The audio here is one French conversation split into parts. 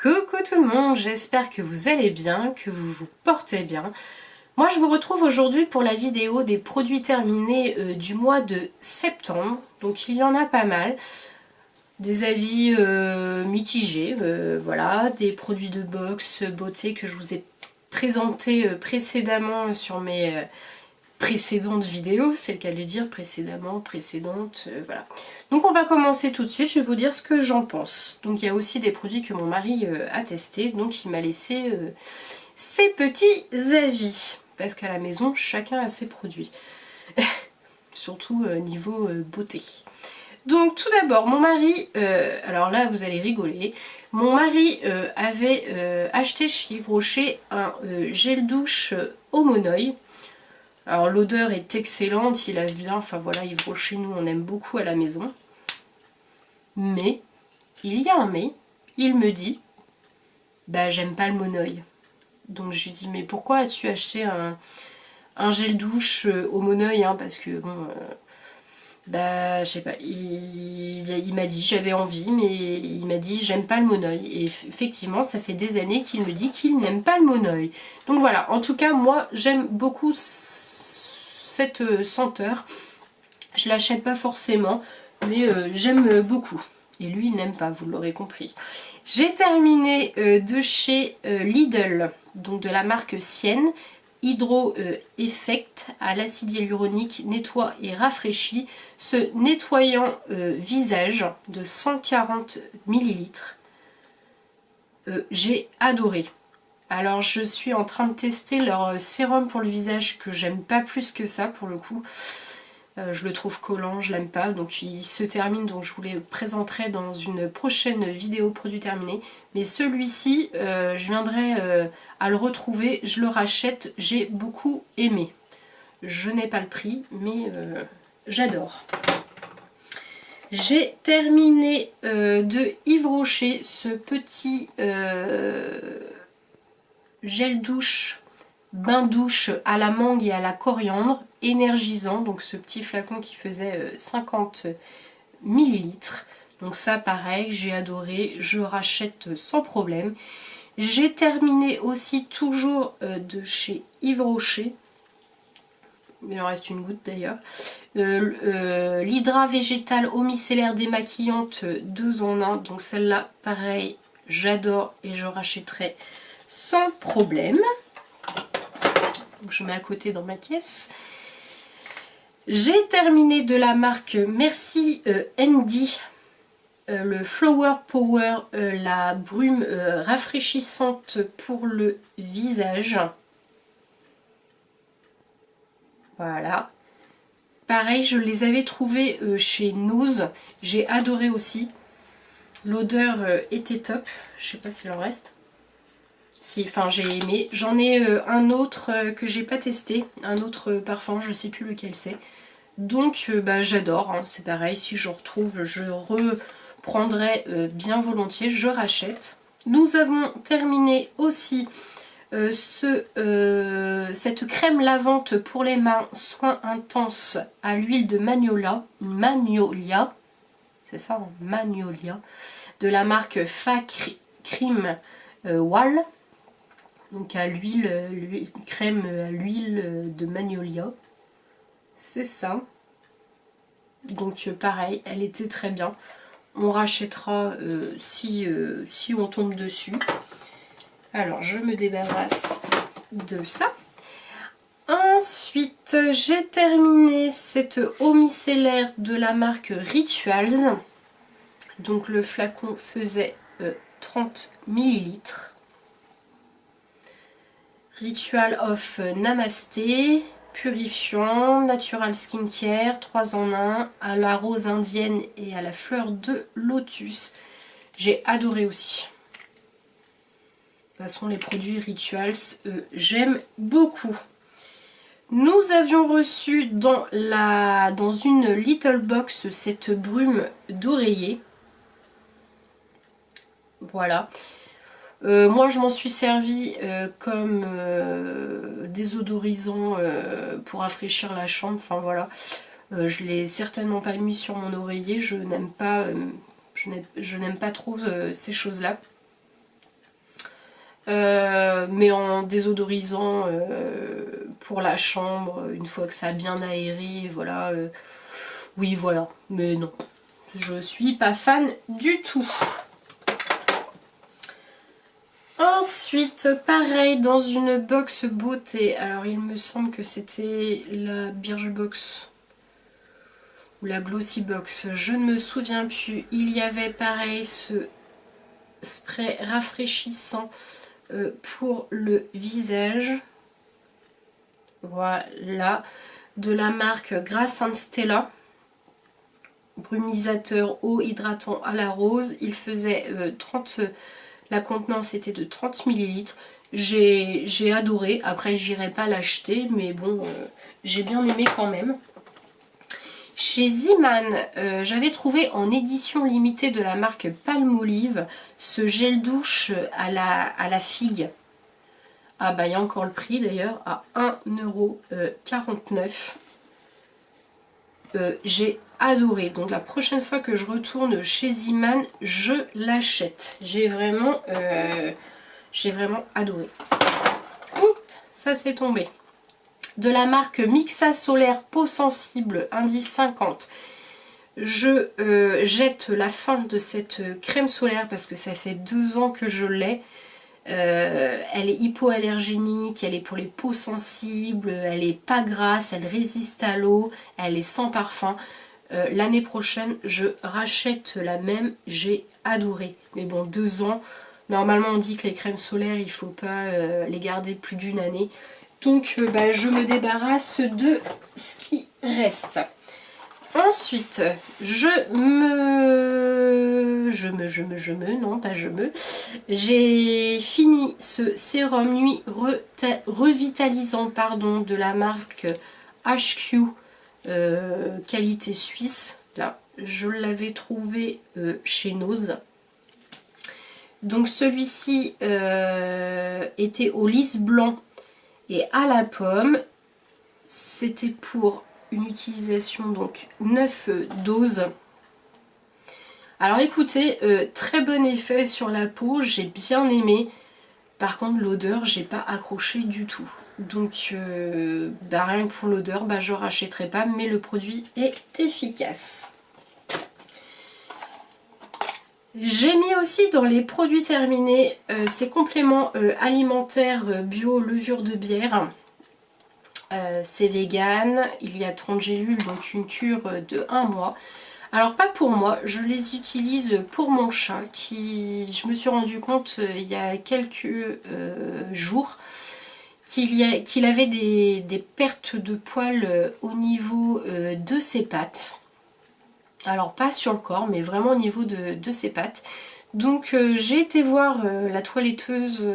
Coucou tout le monde, j'espère que vous allez bien, que vous vous portez bien. Moi je vous retrouve aujourd'hui pour la vidéo des produits terminés du mois de septembre. Donc il y en a pas mal. Des avis mitigés, voilà, des produits de box beauté que je vous ai présentés précédemment sur mes précédentes vidéos, c'est le cas de le dire, précédemment, précédente, voilà. Donc on va commencer tout de suite, je vais vous dire ce que j'en pense. Donc il y a aussi des produits que mon mari a testés, donc il m'a laissé ses petits avis. Parce qu'à la maison, chacun a ses produits. Surtout niveau beauté. Donc tout d'abord, mon mari, alors là vous allez rigoler, mon mari avait acheté chez Yves Rocher un gel douche Homonoï. Alors l'odeur est excellente, il lave bien, enfin voilà, Yves Rocher, nous on aime beaucoup à la maison. Mais, il y a un mais, il me dit, bah j'aime pas le Monoï. Donc je lui dis, mais pourquoi as-tu acheté un gel douche au Monoï, hein, parce que bon, bah je sais pas, il m'a dit, j'avais envie, mais il m'a dit j'aime pas le Monoï. Et effectivement, ça fait des années qu'il me dit qu'il n'aime pas le Monoï. Donc voilà, en tout cas, moi j'aime beaucoup cette senteur. Je l'achète pas forcément, mais j'aime beaucoup. Et lui, il n'aime pas, vous l'aurez compris. J'ai terminé de chez Lidl, donc de la marque Sienne, Hydro Effect à l'acide hyaluronique, nettoie et rafraîchit. Ce nettoyant visage de 140 ml. J'ai adoré. Alors je suis en train de tester leur sérum pour le visage que j'aime pas plus que ça pour le coup. Je le trouve collant, je l'aime pas, donc il se termine, donc je vous les présenterai dans une prochaine vidéo produit terminé. Mais celui-ci, je viendrai à le retrouver, je le rachète, j'ai beaucoup aimé. Je n'ai pas le prix, mais j'adore. J'ai terminé de Yves Rocher ce petit gel douche, bain douche à la mangue et à la coriandre, énergisant, donc ce petit flacon qui faisait 50 ml. Donc ça pareil, j'ai adoré, je rachète sans problème. J'ai terminé aussi toujours de chez Yves Rocher, il en reste une goutte d'ailleurs, l'Hydra végétale eau micellaire démaquillante 2 en 1, donc celle-là pareil, j'adore et je rachèterai sans problème. Donc je mets à côté dans ma caisse. J'ai terminé de la marque Merci Andy, le Flower Power, la brume rafraîchissante pour le visage. Voilà. Pareil, je les avais trouvés chez Nose. J'ai adoré aussi. L'odeur était top. Je sais pas s'il en reste. Si, enfin j'ai aimé. J'en ai un autre que j'ai pas testé, un autre parfum, je sais plus lequel c'est. Donc bah, j'adore, hein. C'est pareil, si je retrouve, je reprendrai bien volontiers, je rachète. Nous avons terminé aussi cette crème lavante pour les mains, soin intense à l'huile de Magnolia, c'est ça, hein, Magnolia, de la marque Fa Cream Wall. Donc à l'huile, crème à l'huile de Magnolia. C'est ça. Donc pareil, elle était très bien. On rachètera si on tombe dessus. Alors je me débarrasse de ça. Ensuite, j'ai terminé cette eau micellaire de la marque Rituals. Donc le flacon faisait 30 ml. Ritual of Namasté, purifiant, natural skincare, 3 en 1, à la rose indienne et à la fleur de lotus. J'ai adoré aussi. De toute façon, les produits Rituals, j'aime beaucoup. Nous avions reçu dans une little box cette brume d'oreiller. Voilà. Moi je m'en suis servi comme désodorisant pour rafraîchir la chambre, enfin voilà. Je l'ai certainement pas mis sur mon oreiller, je n'aime pas trop ces choses là. mais en désodorisant pour la chambre, une fois que ça a bien aéré, voilà. Oui, voilà, mais non, je suis pas fan du tout. Ensuite, pareil, dans une box beauté, alors il me semble que c'était la Birchbox ou la Glossy Box, je ne me souviens plus. Il y avait pareil ce spray rafraîchissant pour le visage. Voilà, de la marque Grace Stella. Brumisateur eau hydratant à la rose. Il faisait 30... La contenance était de 30 ml. J'ai adoré. Après, j'irai pas l'acheter, mais bon, j'ai bien aimé quand même. Chez Zeeman, j'avais trouvé en édition limitée de la marque Palmolive ce gel douche à la figue. Ah bah il y a encore le prix d'ailleurs, à 1,49 €. J'ai adoré. Donc la prochaine fois que je retourne chez Zeeman, je l'achète. J'ai vraiment adoré. Ouh, ça c'est tombé. De la marque Mixa Solaire Peau Sensible, indice 50. Je jette la fin de cette crème solaire parce que ça fait 2 ans que je l'ai. Elle est hypoallergénique, elle est pour les peaux sensibles, elle est pas grasse, elle résiste à l'eau, elle est sans parfum. L'année prochaine, je rachète la même, j'ai adoré. Mais bon, 2 ans, normalement on dit que les crèmes solaires, il faut pas les garder plus d'1 année. Donc je me débarrasse de ce qui reste. Ensuite, j'ai fini ce sérum nuit revitalisant de la marque HQ qualité suisse. Là, je l'avais trouvé chez Nose. Donc celui-ci était au lys blanc et à la pomme. C'était pour une utilisation, donc 9 doses. Alors écoutez, très bon effet sur la peau, j'ai bien aimé. Par contre l'odeur, j'ai pas accroché du tout. Donc rien que pour l'odeur, je rachèterai pas, mais le produit est efficace. J'ai mis aussi dans les produits terminés ces compléments alimentaires bio levure de bière. C'est vegan, il y a 30 gélules, donc une cure de 1 mois. Alors pas pour moi, je les utilise pour mon chat qui, je me suis rendu compte il y a quelques jours qu'il avait des pertes de poils au niveau de ses pattes. Alors pas sur le corps, mais vraiment au niveau de ses pattes. Donc j'ai été voir la toiletteuse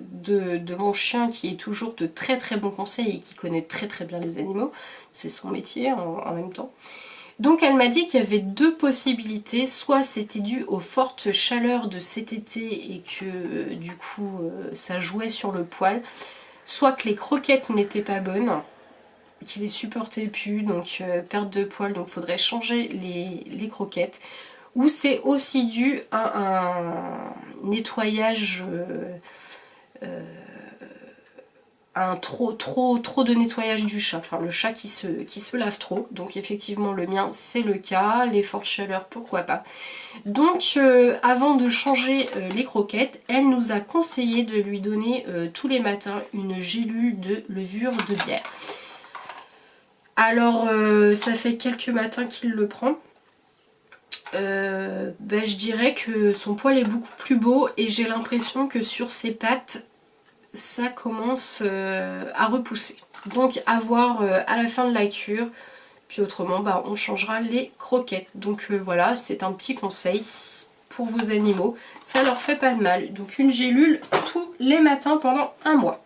de mon chien qui est toujours de très très bons conseils et qui connaît très très bien les animaux. C'est son métier en même temps. Donc elle m'a dit qu'il y avait 2 possibilités. Soit c'était dû aux fortes chaleurs de cet été et que du coup ça jouait sur le poil. Soit que les croquettes n'étaient pas bonnes, qu'il les supportait plus, donc perte de poil, donc il faudrait changer les croquettes. Ou c'est aussi dû à un nettoyage, trop de nettoyage du chat, enfin le chat qui se lave trop. Donc effectivement le mien c'est le cas, les fortes chaleurs pourquoi pas. Donc avant de changer les croquettes, elle nous a conseillé de lui donner tous les matins une gélule de levure de bière. Alors ça fait quelques matins qu'il le prend. Je dirais que son poil est beaucoup plus beau et j'ai l'impression que sur ses pattes ça commence à repousser. Donc à voir à la fin de la cure. Puis autrement on changera les croquettes. Donc voilà, c'est un petit conseil pour vos animaux. Ça leur fait pas de mal. Donc une gélule tous les matins pendant 1 mois.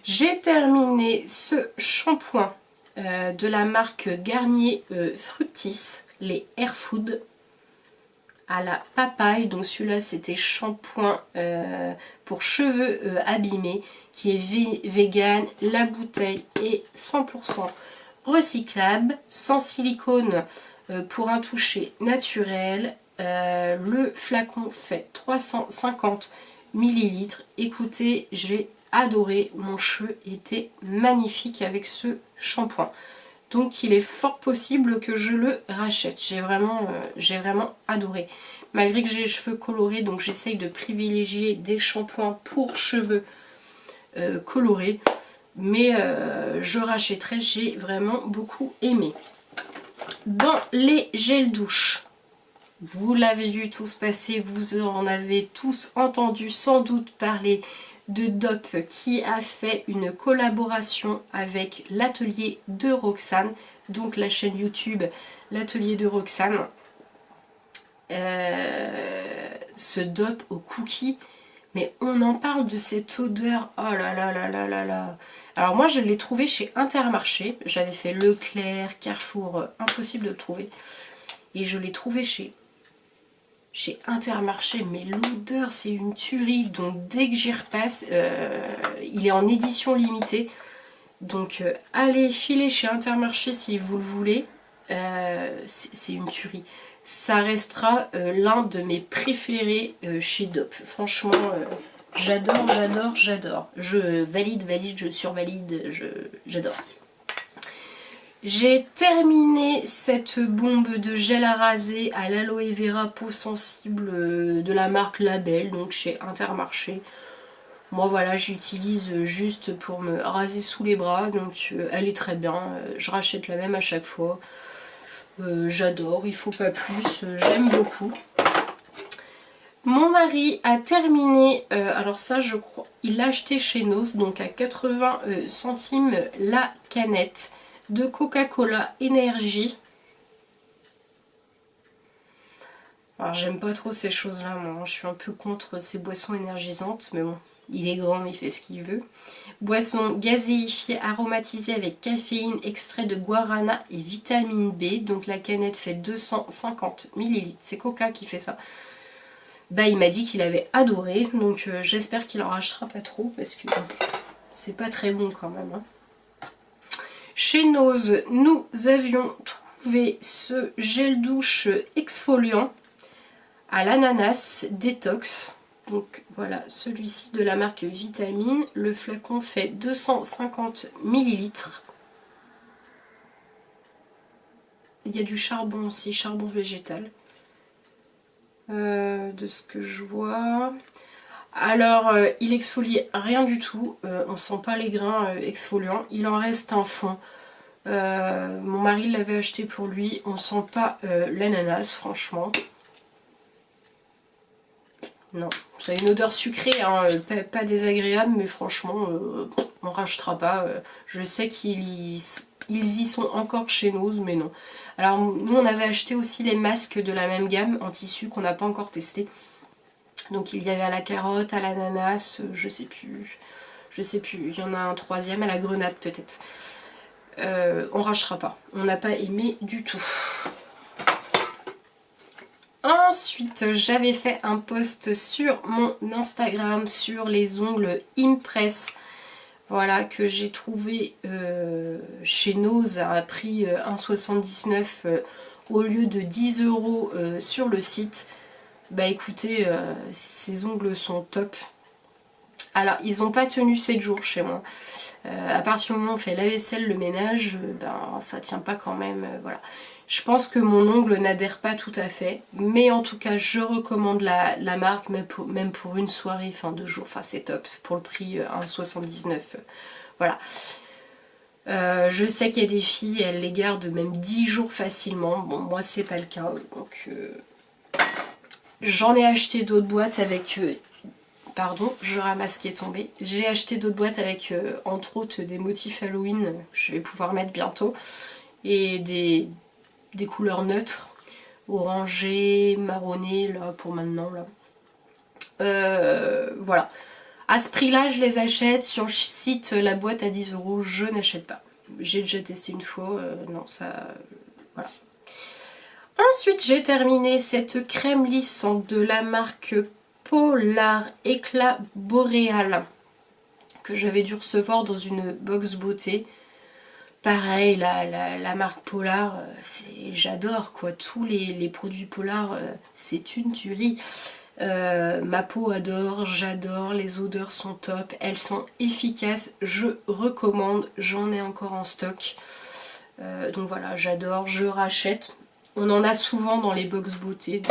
J'ai terminé ce shampoing de la marque Garnier Fructis, les Air Food à la papaye. Donc celui-là c'était shampoing pour cheveux abîmés qui est vegan. La bouteille est 100% recyclable, sans silicone pour un toucher naturel. Le flacon fait 350 millilitres. Écoutez, j'ai adoré, mon cheveu était magnifique avec ce shampoing. Donc il est fort possible que je le rachète. J'ai vraiment adoré. Malgré que j'ai les cheveux colorés, donc j'essaye de privilégier des shampoings pour cheveux colorés. Mais je rachèterai, j'ai vraiment beaucoup aimé. Dans les gels douche, vous l'avez vu tous passer, vous en avez tous entendu sans doute parler de Dop qui a fait une collaboration avec l'atelier de Roxane, donc la chaîne YouTube l'atelier de Roxane. Ce Dop au cookie, mais on en parle de cette odeur, oh là là là là là là. Alors moi je l'ai trouvé chez Intermarché, j'avais fait Leclerc, Carrefour, impossible de le trouver. Et je l'ai trouvé chez Intermarché, mais l'odeur c'est une tuerie, donc dès que j'y repasse, il est en édition limitée. Donc allez filer chez Intermarché si vous le voulez, c'est une tuerie. Ça restera l'un de mes préférés chez Dop. Franchement, j'adore, j'adore, j'adore. Je valide, je survalide, j'adore. J'ai terminé cette bombe de gel à raser à l'aloe vera peau sensible de la marque Label, donc chez Intermarché. Moi voilà, j'utilise juste pour me raser sous les bras, donc elle est très bien. Je rachète la même à chaque fois. J'adore, il faut pas plus, j'aime beaucoup. Mon mari a terminé, alors ça je crois, il l'a acheté chez Noz, donc à 80 centimes la canette de Coca-Cola Energy. Alors j'aime pas trop ces choses là, moi je suis un peu contre ces boissons énergisantes, mais bon, il est grand, il fait ce qu'il veut. Boisson gazéifiée aromatisée avec caféine, extrait de guarana et vitamine B. Donc la canette fait 250 ml. C'est Coca qui fait ça. Bah il m'a dit qu'il avait adoré. Donc j'espère qu'il en rachètera pas trop parce que c'est pas très bon quand même. Hein. Chez Noz, nous avions trouvé ce gel douche exfoliant à l'ananas détox. Donc voilà, celui-ci de la marque Vitamine. Le flacon fait 250 ml. Il y a du charbon aussi, charbon végétal. De ce que je vois. Alors, il exfolie rien du tout. On sent pas les grains exfoliants. Il en reste un fond. Mon mari l'avait acheté pour lui. On sent pas l'ananas, franchement. Non, ça a une odeur sucrée, hein, pas désagréable, mais franchement, on rachètera pas. Je sais qu'ils y sont encore chez Noz, mais non. Alors nous, on avait acheté aussi les masques de la même gamme en tissu qu'on n'a pas encore testé. Donc il y avait à la carotte, à l'ananas, je sais plus. Il y en a un troisième, à la grenade peut-être. On rachètera pas. On n'a pas aimé du tout. Ensuite, j'avais fait un post sur mon Instagram sur les ongles Impress. Voilà, que j'ai trouvé chez Noz à prix 1,79 au lieu de 10 € sur le site. Bah écoutez, ces ongles sont top. Alors, ils n'ont pas tenu 7 jours chez moi. À partir du moment où on fait la vaisselle, le ménage, ben ça tient pas quand même, voilà. Je pense que mon ongle n'adhère pas tout à fait, mais en tout cas je recommande la marque, même pour une soirée, enfin 2 jours, enfin c'est top, pour le prix 1,79 voilà. Je sais qu'il y a des filles, elles les gardent même 10 jours facilement, bon moi c'est pas le cas, donc j'en ai acheté d'autres boîtes avec... Pardon, je ramasse ce qui est tombé. J'ai acheté d'autres boîtes avec entre autres des motifs Halloween que je vais pouvoir mettre bientôt. Et des couleurs neutres. Orangé, marronné, là, pour maintenant. Là. Voilà. À ce prix-là, je les achète. Sur le site, la boîte à 10 €, je n'achète pas. J'ai déjà testé une fois. Non, ça... voilà. Ensuite, j'ai terminé cette crème lissante de la marque Polar Éclat Boréal que j'avais dû recevoir dans une box beauté. Pareil, la marque Polar, j'adore quoi, tous les produits Polar, c'est une tuerie. Ma peau adore, j'adore, les odeurs sont top, elles sont efficaces, je recommande, j'en ai encore en stock. Donc voilà, j'adore, je rachète. On en a souvent dans les box beauté,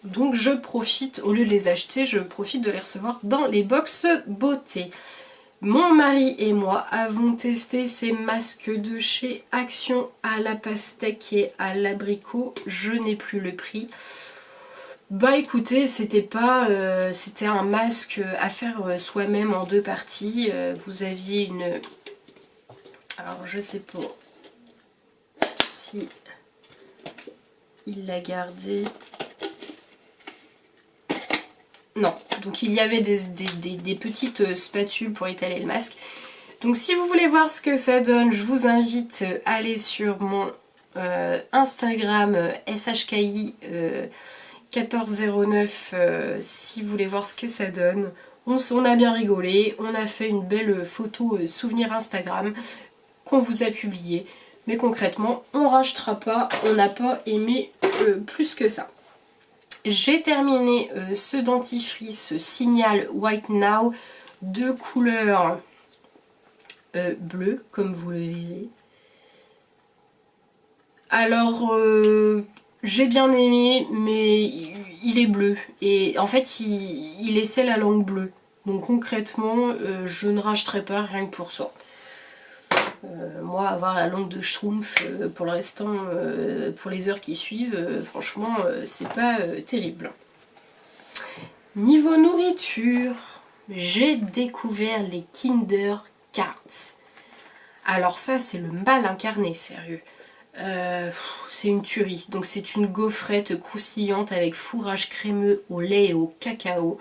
donc je profite, au lieu de les acheter, je profite de les recevoir dans les box beauté. Mon mari et moi avons testé ces masques de chez Action à la pastèque et à l'abricot. Je n'ai plus le prix. Bah écoutez, c'était un masque à faire soi-même en 2 parties. Vous aviez une... Alors je sais pas si il l'a gardé. Non, donc il y avait des petites spatules pour étaler le masque. Donc si vous voulez voir ce que ça donne, je vous invite à aller sur mon Instagram SHKI 1409 si vous voulez voir ce que ça donne. On a bien rigolé, on a fait une belle photo souvenir Instagram qu'on vous a publiée. Mais concrètement, on rachètera pas, on n'a pas aimé plus que ça. J'ai terminé ce dentifrice Signal White Now de couleur bleue, comme vous le verrez. Alors, j'ai bien aimé, mais il est bleu. Et en fait, il laissait la langue bleue. Donc concrètement, je ne rachèterai pas rien que pour ça. Moi, avoir la langue de schtroumpf pour le restant, pour les heures qui suivent, franchement, c'est pas terrible. Niveau nourriture, j'ai découvert les Kinder Cards. Alors ça, c'est le mal incarné, sérieux. C'est une tuerie. Donc c'est une gaufrette croustillante avec fourrage crémeux au lait et au cacao.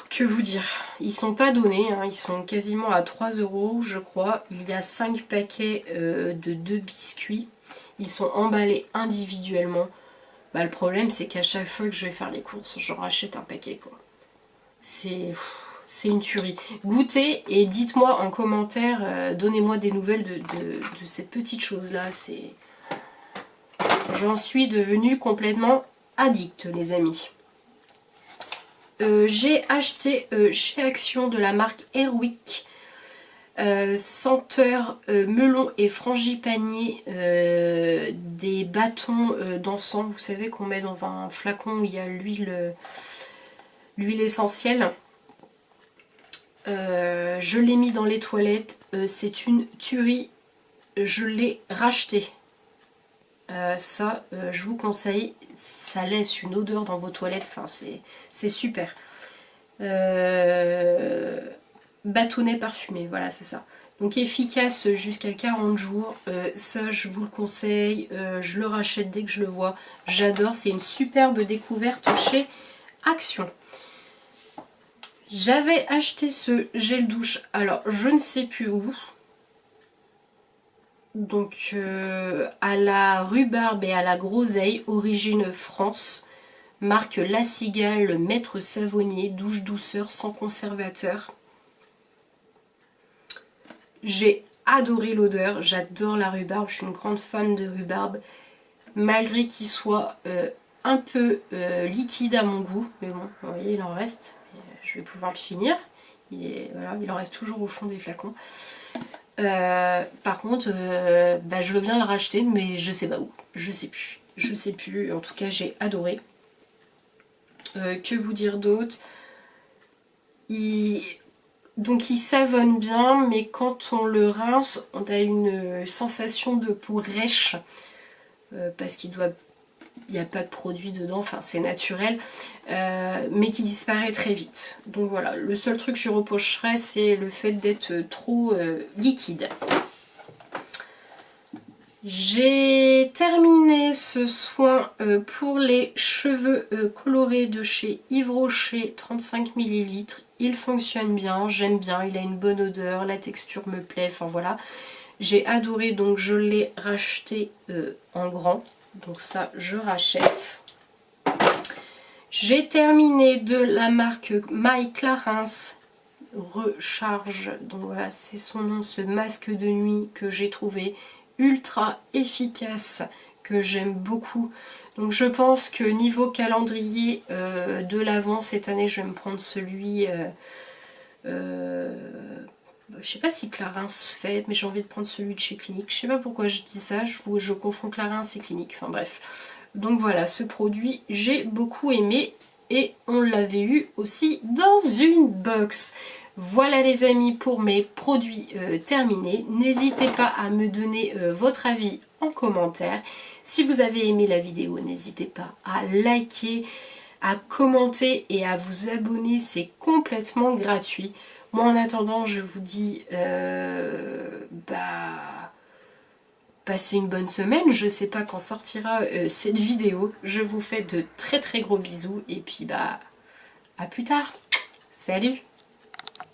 Que vous dire, ils sont pas donnés, hein, ils sont quasiment à 3 € je crois. Il y a 5 paquets de 2 biscuits. Ils sont emballés individuellement. Bah, le problème c'est qu'à chaque fois que je vais faire les courses, j'en rachète un paquet quoi. C'est une tuerie. Goûtez et dites-moi en commentaire, donnez-moi des nouvelles de cette petite chose là. J'en suis devenue complètement addict les amis. J'ai acheté chez Action de la marque Airwick senteur melon et frangipanier des bâtons d'encens, vous savez qu'on met dans un flacon où il y a l'huile essentielle. Je l'ai mis dans les toilettes, c'est une tuerie, je l'ai racheté. Ça, je vous conseille, ça laisse une odeur dans vos toilettes, enfin c'est super. Bâtonnet parfumé, voilà c'est ça. Donc efficace jusqu'à 40 jours, ça je vous le conseille, je le rachète dès que je le vois, j'adore, c'est une superbe découverte chez Action. J'avais acheté ce gel douche, alors je ne sais plus où. Donc à la rhubarbe et à la groseille, origine France, marque La Cigale, maître savonnier, douche douceur sans conservateur. J'ai adoré l'odeur, j'adore la rhubarbe, je suis une grande fan de rhubarbe, malgré qu'il soit un peu liquide à mon goût, mais bon, vous voyez, il en reste, je vais pouvoir le finir, voilà, il en reste toujours au fond des flacons. Par contre, bah, je veux bien le racheter, mais je sais pas où, je sais plus, en tout cas j'ai adoré. Que vous dire d'autre? Donc il savonne bien, mais quand on le rince, on a une sensation de peau rêche, parce qu'il n'y a pas de produit dedans, enfin c'est naturel, mais qui disparaît très vite. Donc voilà, le seul truc que je reprocherais, c'est le fait d'être trop liquide. J'ai terminé ce soin pour les cheveux colorés de chez Yves Rocher, 35 ml. Il fonctionne bien, j'aime bien, il a une bonne odeur, la texture me plaît, enfin voilà. J'ai adoré, donc je l'ai racheté en grand, donc ça je rachète. J'ai terminé de la marque My Clarins Recharge, donc voilà c'est son nom, ce masque de nuit que j'ai trouvé ultra efficace, que j'aime beaucoup. Donc je pense que niveau calendrier de l'Avent, cette année, je vais me prendre celui... je sais pas si Clarins fait, mais j'ai envie de prendre celui de chez Clinique. Je sais pas pourquoi je dis ça, je confonds Clarins et Clinique. Enfin bref. Donc voilà, ce produit, j'ai beaucoup aimé. Et on l'avait eu aussi dans une box. Voilà les amis pour mes produits terminés. N'hésitez pas à me donner votre avis en commentaire. Si vous avez aimé la vidéo, n'hésitez pas à liker, à commenter et à vous abonner. C'est complètement gratuit. Moi en attendant, je vous dis passez une bonne semaine. Je sais pas quand sortira cette vidéo. Je vous fais de très très gros bisous et puis à plus tard. Salut!